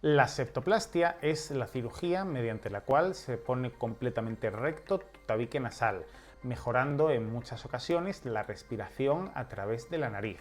La septoplastia es la cirugía mediante la cual se pone completamente recto tu tabique nasal, mejorando en muchas ocasiones la respiración a través de la nariz,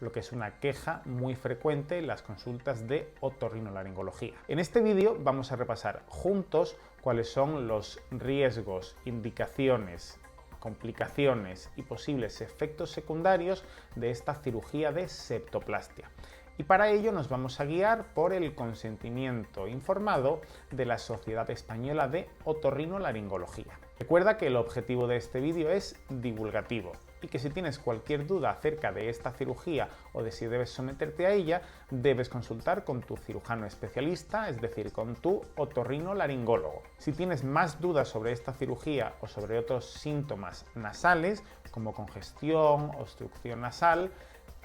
lo que es una queja muy frecuente en las consultas de otorrinolaringología. En este vídeo vamos a repasar juntos cuáles son los riesgos, indicaciones, complicaciones y posibles efectos secundarios de esta cirugía de septoplastia. Y para ello nos vamos a guiar por el consentimiento informado de la Sociedad Española de Otorrinolaringología. Recuerda que el objetivo de este vídeo es divulgativo y que si tienes cualquier duda acerca de esta cirugía o de si debes someterte a ella, debes consultar con tu cirujano especialista, es decir, con tu otorrinolaringólogo. Si tienes más dudas sobre esta cirugía o sobre otros síntomas nasales, como congestión, obstrucción nasal,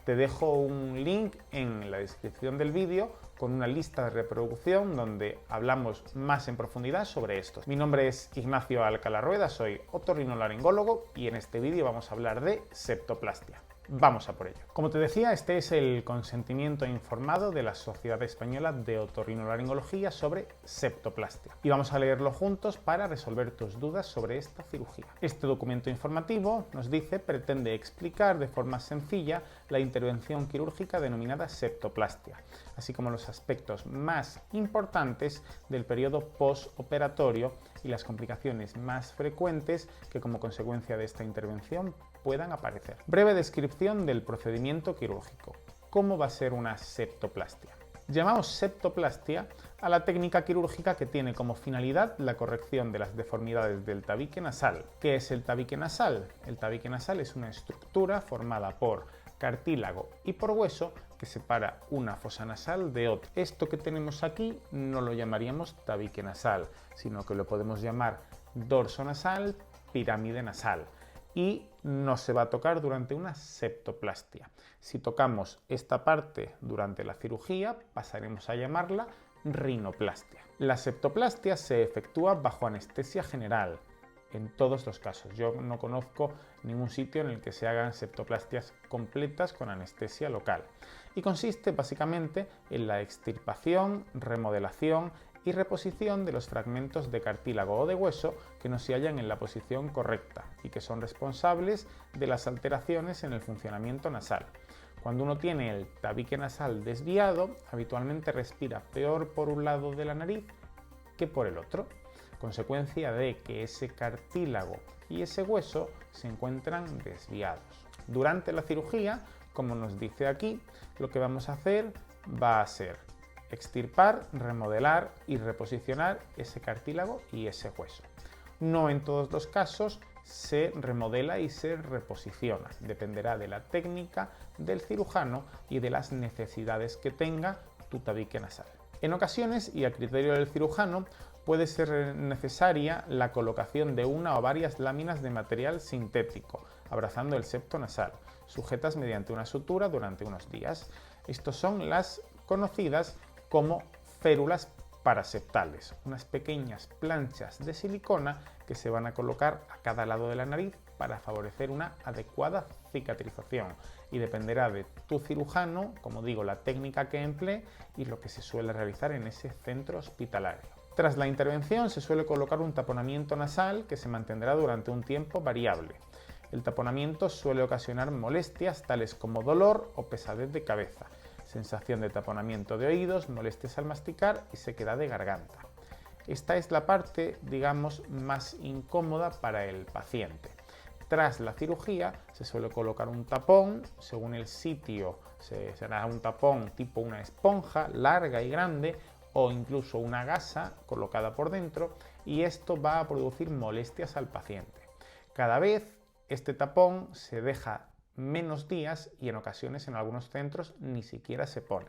te dejo un link en la descripción del vídeo con una lista de reproducción donde hablamos más en profundidad sobre esto. Mi nombre es Ignacio Alcalá Rueda, soy otorrinolaringólogo y en este vídeo vamos a hablar de septoplastia. Vamos a por ello. Como te decía, este es el consentimiento informado de la Sociedad Española de Otorrinolaringología sobre septoplastia. Y vamos a leerlo juntos para resolver tus dudas sobre esta cirugía. Este documento informativo, nos dice, pretende explicar de forma sencilla la intervención quirúrgica denominada septoplastia, así como los aspectos más importantes del periodo postoperatorio y las complicaciones más frecuentes que como consecuencia de esta intervención puedan aparecer. Breve descripción del procedimiento quirúrgico. ¿Cómo va a ser una septoplastia? Llamamos septoplastia a la técnica quirúrgica que tiene como finalidad la corrección de las deformidades del tabique nasal. ¿Qué es el tabique nasal? El tabique nasal es una estructura formada por cartílago y por hueso que separa una fosa nasal de otra. Esto que tenemos aquí no lo llamaríamos tabique nasal, sino que lo podemos llamar dorso nasal, pirámide nasal. Y no se va a tocar durante una septoplastia. Si tocamos esta parte durante la cirugía, pasaremos a llamarla rinoplastia. La septoplastia se efectúa bajo anestesia general, en todos los casos. Yo no conozco ningún sitio en el que se hagan septoplastias completas con anestesia local. Y consiste básicamente en la extirpación, remodelación y reposición de los fragmentos de cartílago o de hueso que no se hallan en la posición correcta y que son responsables de las alteraciones en el funcionamiento nasal. Cuando uno tiene el tabique nasal desviado, habitualmente respira peor por un lado de la nariz que por el otro, consecuencia de que ese cartílago y ese hueso se encuentran desviados. Durante la cirugía, como nos dice aquí, lo que vamos a hacer va a ser extirpar, remodelar y reposicionar ese cartílago y ese hueso. No en todos los casos se remodela y se reposiciona, dependerá de la técnica del cirujano y de las necesidades que tenga tu tabique nasal. En ocasiones, y a criterio del cirujano, puede ser necesaria la colocación de una o varias láminas de material sintético, abrazando el septo nasal, sujetas mediante una sutura durante unos días. Estos son las conocidas como férulas paraseptales, unas pequeñas planchas de silicona que se van a colocar a cada lado de la nariz para favorecer una adecuada cicatrización y dependerá de tu cirujano, como digo, la técnica que emplee y lo que se suele realizar en ese centro hospitalario. Tras la intervención se suele colocar un taponamiento nasal que se mantendrá durante un tiempo variable. El taponamiento suele ocasionar molestias tales como dolor o pesadez de cabeza, sensación de taponamiento de oídos, molestias al masticar y sequedad de garganta. Esta es la parte, digamos, más incómoda para el paciente. Tras la cirugía se suele colocar un tapón, según el sitio será un tapón tipo una esponja larga y grande o incluso una gasa colocada por dentro y esto va a producir molestias al paciente. Cada vez este tapón se deja menos días y en ocasiones en algunos centros ni siquiera se pone,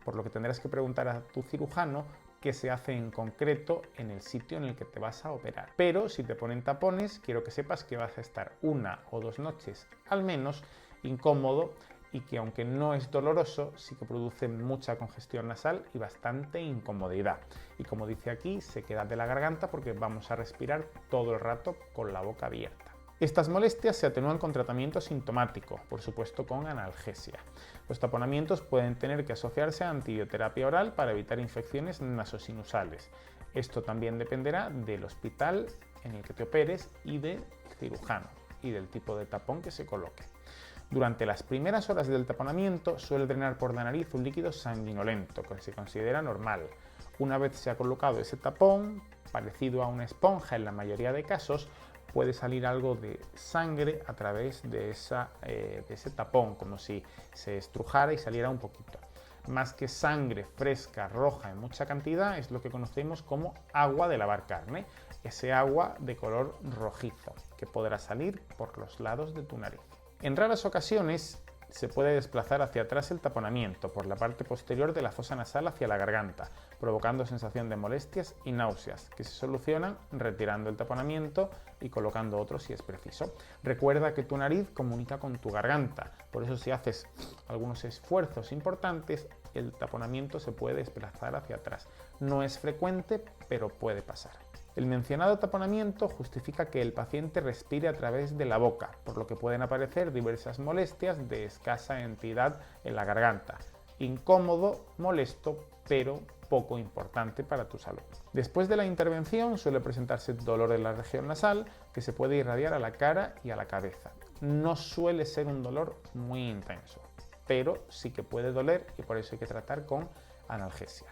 por lo que tendrás que preguntar a tu cirujano qué se hace en concreto en el sitio en el que te vas a operar. Pero si te ponen tapones, quiero que sepas que vas a estar 1 o 2 noches al menos incómodo y que aunque no es doloroso, sí que produce mucha congestión nasal y bastante incomodidad. Y como dice aquí, sequedad de la garganta porque vamos a respirar todo el rato con la boca abierta. Estas molestias se atenúan con tratamiento sintomático, por supuesto con analgesia. Los taponamientos pueden tener que asociarse a antibioterapia oral para evitar infecciones nasosinusales. Esto también dependerá del hospital en el que te operes y del cirujano y del tipo de tapón que se coloque. Durante las primeras horas del taponamiento suele drenar por la nariz un líquido sanguinolento que se considera normal. Una vez se ha colocado ese tapón, parecido a una esponja en la mayoría de casos, puede salir algo de sangre a través de ese tapón, como si se estrujara y saliera un poquito. Más que sangre fresca, roja en mucha cantidad, es lo que conocemos como agua de lavar carne, ese agua de color rojizo que podrá salir por los lados de tu nariz. En raras ocasiones se puede desplazar hacia atrás el taponamiento por la parte posterior de la fosa nasal hacia la garganta, provocando sensación de molestias y náuseas, que se solucionan retirando el taponamiento y colocando otro si es preciso. Recuerda que tu nariz comunica con tu garganta, por eso si haces algunos esfuerzos importantes, el taponamiento se puede desplazar hacia atrás. No es frecuente, pero puede pasar. El mencionado taponamiento justifica que el paciente respire a través de la boca, por lo que pueden aparecer diversas molestias de escasa entidad en la garganta. Incómodo, molesto, pero poco importante para tu salud. Después de la intervención suele presentarse dolor en la región nasal que se puede irradiar a la cara y a la cabeza. No suele ser un dolor muy intenso, pero sí que puede doler y por eso hay que tratar con analgesia.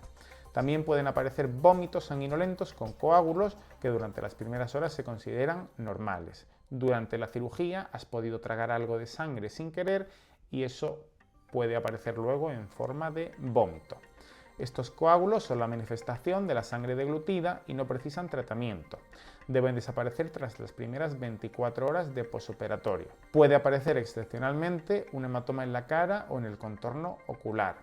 También pueden aparecer vómitos sanguinolentos con coágulos que durante las primeras horas se consideran normales. Durante la cirugía has podido tragar algo de sangre sin querer y eso puede aparecer luego en forma de vómito. Estos coágulos son la manifestación de la sangre deglutida y no precisan tratamiento. Deben desaparecer tras las primeras 24 horas de posoperatorio. Puede aparecer excepcionalmente un hematoma en la cara o en el contorno ocular.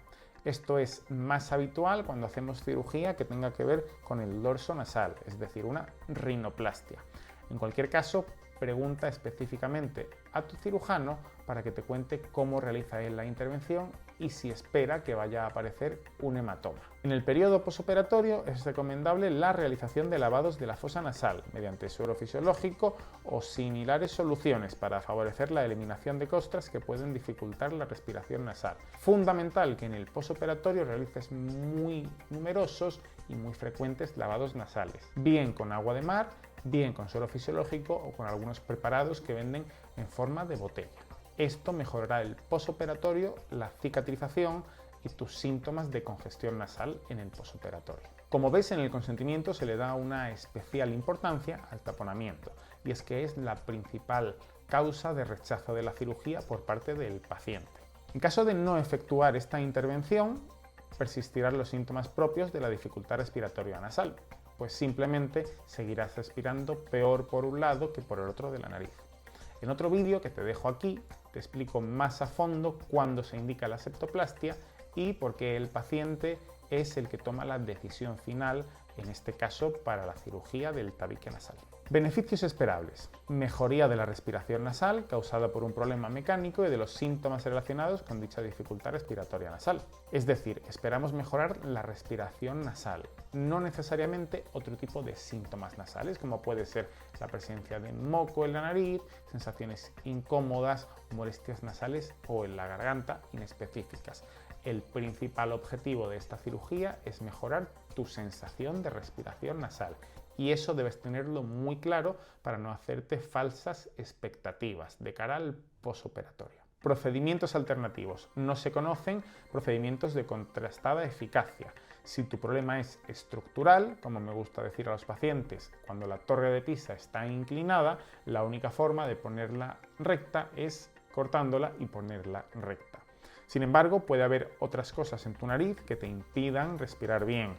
Esto es más habitual cuando hacemos cirugía que tenga que ver con el dorso nasal, es decir, una rinoplastia. En cualquier caso, pregunta específicamente a tu cirujano para que te cuente cómo realiza él la intervención y si espera que vaya a aparecer un hematoma. En el periodo posoperatorio es recomendable la realización de lavados de la fosa nasal mediante suero fisiológico o similares soluciones para favorecer la eliminación de costras que pueden dificultar la respiración nasal. Fundamental que en el posoperatorio realices muy numerosos y muy frecuentes lavados nasales, bien con agua de mar, bien con suero fisiológico o con algunos preparados que venden en forma de botella. Esto mejorará el posoperatorio, la cicatrización y tus síntomas de congestión nasal en el posoperatorio. Como ves, en el consentimiento se le da una especial importancia al taponamiento, y es que es la principal causa de rechazo de la cirugía por parte del paciente. En caso de no efectuar esta intervención, persistirán los síntomas propios de la dificultad respiratoria nasal, pues simplemente seguirás respirando peor por un lado que por el otro de la nariz. En otro vídeo que te dejo aquí, te explico más a fondo cuándo se indica la septoplastia y por qué el paciente es el que toma la decisión final, en este caso para la cirugía del tabique nasal. Beneficios esperables: mejoría de la respiración nasal causada por un problema mecánico y de los síntomas relacionados con dicha dificultad respiratoria nasal. Es decir, esperamos mejorar la respiración nasal, no necesariamente otro tipo de síntomas nasales, como puede ser la presencia de moco en la nariz, sensaciones incómodas, molestias nasales o en la garganta inespecíficas. El principal objetivo de esta cirugía es mejorar tu sensación de respiración nasal. Y eso debes tenerlo muy claro para no hacerte falsas expectativas de cara al posoperatorio. Procedimientos alternativos. No se conocen procedimientos de contrastada eficacia. Si tu problema es estructural, como me gusta decir a los pacientes, cuando la torre de Pisa está inclinada, la única forma de ponerla recta es cortándola y ponerla recta. Sin embargo, puede haber otras cosas en tu nariz que te impidan respirar bien.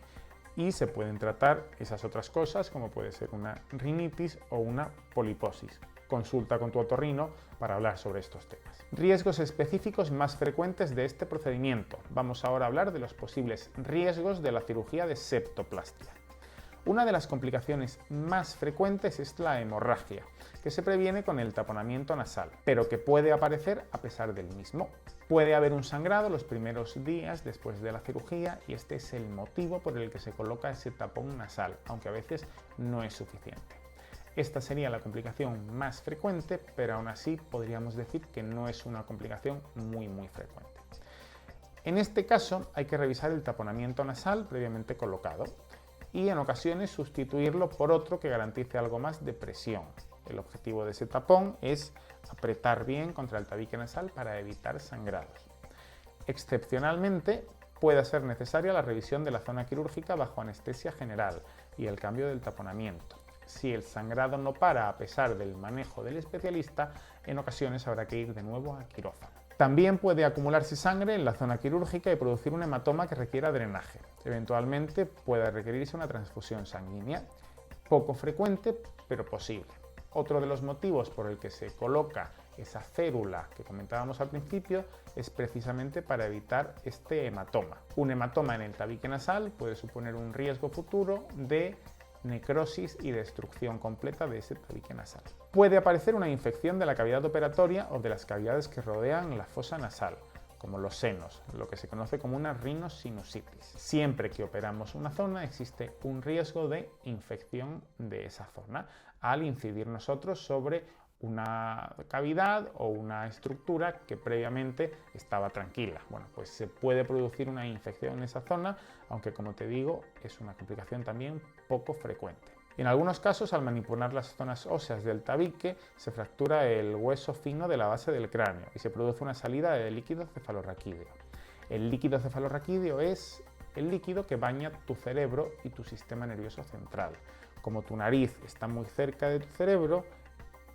Y se pueden tratar esas otras cosas, como puede ser una rinitis o una poliposis. Consulta con tu otorrino para hablar sobre estos temas. Riesgos específicos más frecuentes de este procedimiento. Vamos ahora a hablar de los posibles riesgos de la cirugía de septoplastia. Una de las complicaciones más frecuentes es la hemorragia, que se previene con el taponamiento nasal, pero que puede aparecer a pesar del mismo. Puede haber un sangrado los primeros días después de la cirugía y este es el motivo por el que se coloca ese tapón nasal, aunque a veces no es suficiente. Esta sería la complicación más frecuente, pero aún así podríamos decir que no es una complicación muy frecuente. En este caso hay que revisar el taponamiento nasal previamente colocado y en ocasiones sustituirlo por otro que garantice algo más de presión. El objetivo de ese tapón es apretar bien contra el tabique nasal para evitar sangrados. Excepcionalmente, puede ser necesaria la revisión de la zona quirúrgica bajo anestesia general y el cambio del taponamiento. Si el sangrado no para a pesar del manejo del especialista, en ocasiones habrá que ir de nuevo a quirófano. También puede acumularse sangre en la zona quirúrgica y producir un hematoma que requiera drenaje. Eventualmente puede requerirse una transfusión sanguínea, poco frecuente pero posible. Otro de los motivos por el que se coloca esa férula que comentábamos al principio es precisamente para evitar este hematoma. Un hematoma en el tabique nasal puede suponer un riesgo futuro de necrosis y destrucción completa de ese tabique nasal. Puede aparecer una infección de la cavidad operatoria o de las cavidades que rodean la fosa nasal, como los senos, lo que se conoce como una rinosinusitis. Siempre que operamos una zona existe un riesgo de infección de esa zona al incidir nosotros sobre una cavidad o una estructura que previamente estaba tranquila. Bueno, pues se puede producir una infección en esa zona, aunque como te digo, es una complicación también poco frecuente. En algunos casos, al manipular las zonas óseas del tabique, se fractura el hueso fino de la base del cráneo y se produce una salida de líquido cefalorraquídeo. El líquido cefalorraquídeo es el líquido que baña tu cerebro y tu sistema nervioso central. Como tu nariz está muy cerca de tu cerebro,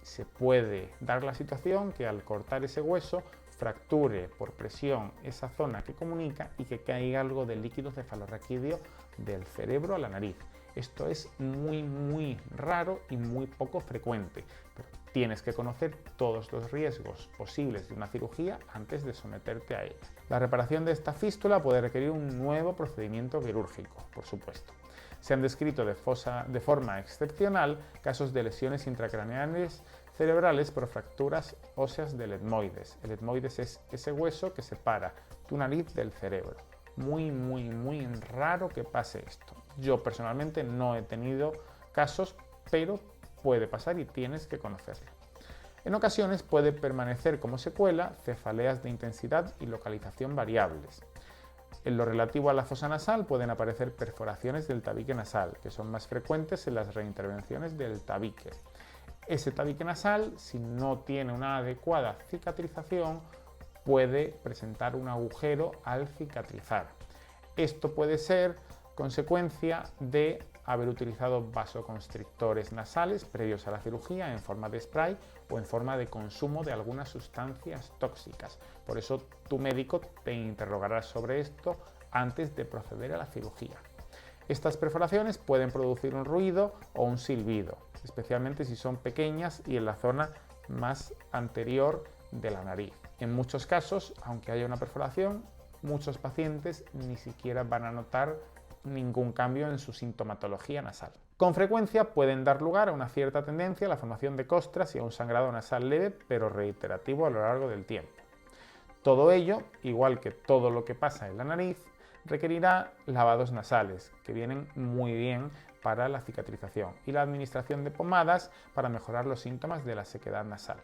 se puede dar la situación que al cortar ese hueso fracture por presión esa zona que comunica y que caiga algo del líquido cefalorraquídeo del cerebro a la nariz. Esto es muy raro y muy poco frecuente, pero tienes que conocer todos los riesgos posibles de una cirugía antes de someterte a ella. La reparación de esta fístula puede requerir un nuevo procedimiento quirúrgico, por supuesto. Se han descrito de forma excepcional casos de lesiones intracraneales cerebrales por fracturas óseas del etmoides. El etmoides es ese hueso que separa tu nariz del cerebro. Muy raro que pase esto. Yo personalmente no he tenido casos, pero puede pasar y tienes que conocerlo. En ocasiones puede permanecer como secuela cefaleas de intensidad y localización variables. En lo relativo a la fosa nasal pueden aparecer perforaciones del tabique nasal, que son más frecuentes en las reintervenciones del tabique. Ese tabique nasal, si no tiene una adecuada cicatrización, puede presentar un agujero al cicatrizar. Esto puede ser consecuencia de haber utilizado vasoconstrictores nasales previos a la cirugía en forma de spray o en forma de consumo de algunas sustancias tóxicas. Por eso tu médico te interrogará sobre esto antes de proceder a la cirugía. Estas perforaciones pueden producir un ruido o un silbido, especialmente si son pequeñas y en la zona más anterior de la nariz. En muchos casos, aunque haya una perforación, muchos pacientes ni siquiera van a notar ningún cambio en su sintomatología nasal. Con frecuencia pueden dar lugar a una cierta tendencia a la formación de costras y a un sangrado nasal leve pero reiterativo a lo largo del tiempo. Todo ello, igual que todo lo que pasa en la nariz, requerirá lavados nasales, que vienen muy bien para la cicatrización, y la administración de pomadas para mejorar los síntomas de la sequedad nasal.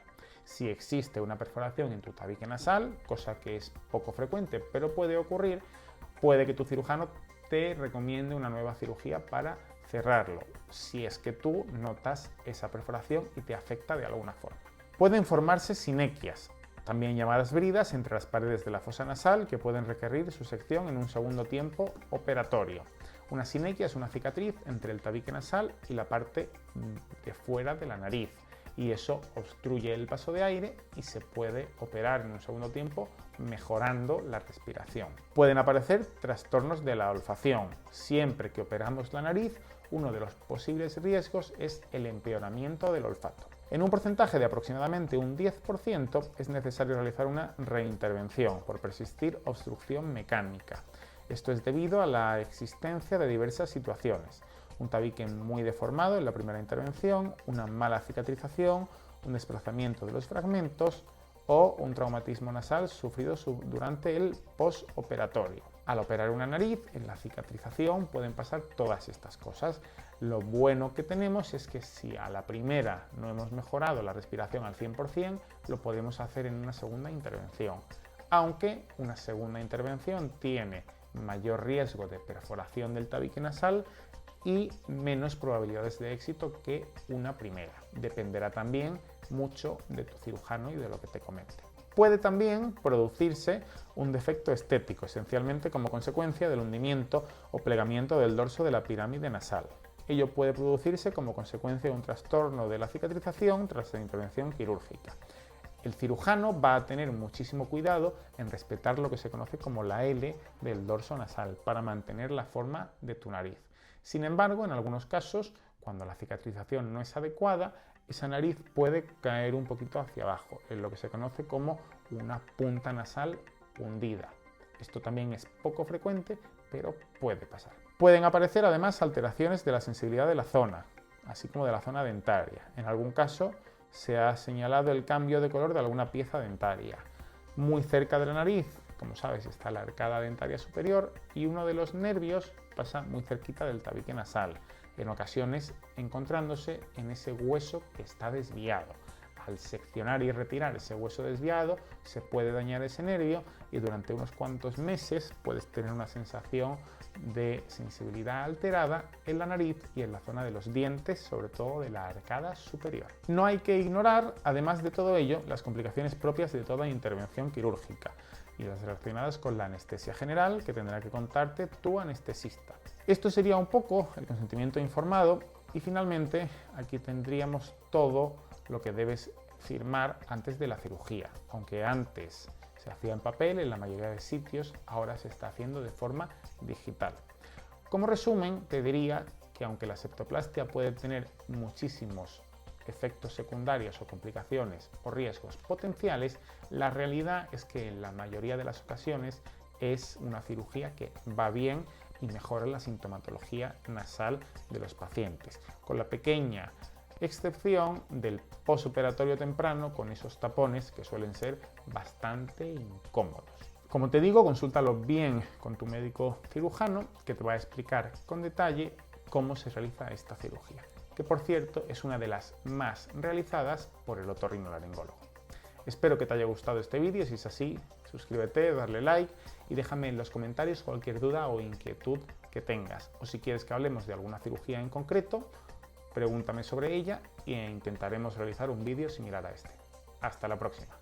Si existe una perforación en tu tabique nasal, cosa que es poco frecuente pero puede ocurrir, puede que tu cirujano te recomiende una nueva cirugía para cerrarlo, si es que tú notas esa perforación y te afecta de alguna forma. Pueden formarse sinequias, también llamadas bridas, entre las paredes de la fosa nasal que pueden requerir su sección en un segundo tiempo operatorio. Una sinequia es una cicatriz entre el tabique nasal y la parte de fuera de la nariz, y eso obstruye el paso de aire y se puede operar en un segundo tiempo mejorando la respiración. Pueden aparecer trastornos de la olfacción. Siempre que operamos la nariz, uno de los posibles riesgos es el empeoramiento del olfato. En un porcentaje de aproximadamente un 10% es necesario realizar una reintervención por persistir obstrucción mecánica. Esto es debido a la existencia de diversas situaciones. Un tabique muy deformado en la primera intervención, una mala cicatrización, un desplazamiento de los fragmentos o un traumatismo nasal sufrido durante el postoperatorio. Al operar una nariz, en la cicatrización pueden pasar todas estas cosas. Lo bueno que tenemos es que si a la primera no hemos mejorado la respiración al 100%, lo podemos hacer en una segunda intervención. Aunque una segunda intervención tiene mayor riesgo de perforación del tabique nasal y menos probabilidades de éxito que una primera. Dependerá también mucho de tu cirujano y de lo que te comente. Puede también producirse un defecto estético, esencialmente como consecuencia del hundimiento o plegamiento del dorso de la pirámide nasal. Ello puede producirse como consecuencia de un trastorno de la cicatrización tras la intervención quirúrgica. El cirujano va a tener muchísimo cuidado en respetar lo que se conoce como la L del dorso nasal para mantener la forma de tu nariz. Sin embargo, en algunos casos, cuando la cicatrización no es adecuada, esa nariz puede caer un poquito hacia abajo, en lo que se conoce como una punta nasal hundida. Esto también es poco frecuente, pero puede pasar. Pueden aparecer además alteraciones de la sensibilidad de la zona, así como de la zona dentaria. En algún caso se ha señalado el cambio de color de alguna pieza dentaria. Muy cerca de la nariz, como sabes, está la arcada dentaria superior y uno de los nervios pasa muy cerquita del tabique nasal, en ocasiones encontrándose en ese hueso que está desviado. Al seccionar y retirar ese hueso desviado se puede dañar ese nervio y durante unos cuantos meses puedes tener una sensación de sensibilidad alterada en la nariz y en la zona de los dientes, sobre todo de la arcada superior. No hay que ignorar, además de todo ello, las complicaciones propias de toda intervención quirúrgica y las relacionadas con la anestesia general que tendrá que contarte tu anestesista. Esto sería un poco el consentimiento informado y finalmente aquí tendríamos todo lo que debes firmar antes de la cirugía. Aunque antes se hacía en papel, en la mayoría de sitios ahora se está haciendo de forma digital. Como resumen, te diría que aunque la septoplastia puede tener muchísimos efectos secundarios o complicaciones o riesgos potenciales, la realidad es que en la mayoría de las ocasiones es una cirugía que va bien y mejora la sintomatología nasal de los pacientes, con la pequeña excepción del postoperatorio temprano con esos tapones que suelen ser bastante incómodos. Como te digo, consúltalo bien con tu médico cirujano que te va a explicar con detalle cómo se realiza esta cirugía, que por cierto es una de las más realizadas por el otorrinolaringólogo. Espero que te haya gustado este vídeo, si es así, suscríbete, darle like y déjame en los comentarios cualquier duda o inquietud que tengas. O si quieres que hablemos de alguna cirugía en concreto, pregúntame sobre ella e intentaremos realizar un vídeo similar a este. Hasta la próxima.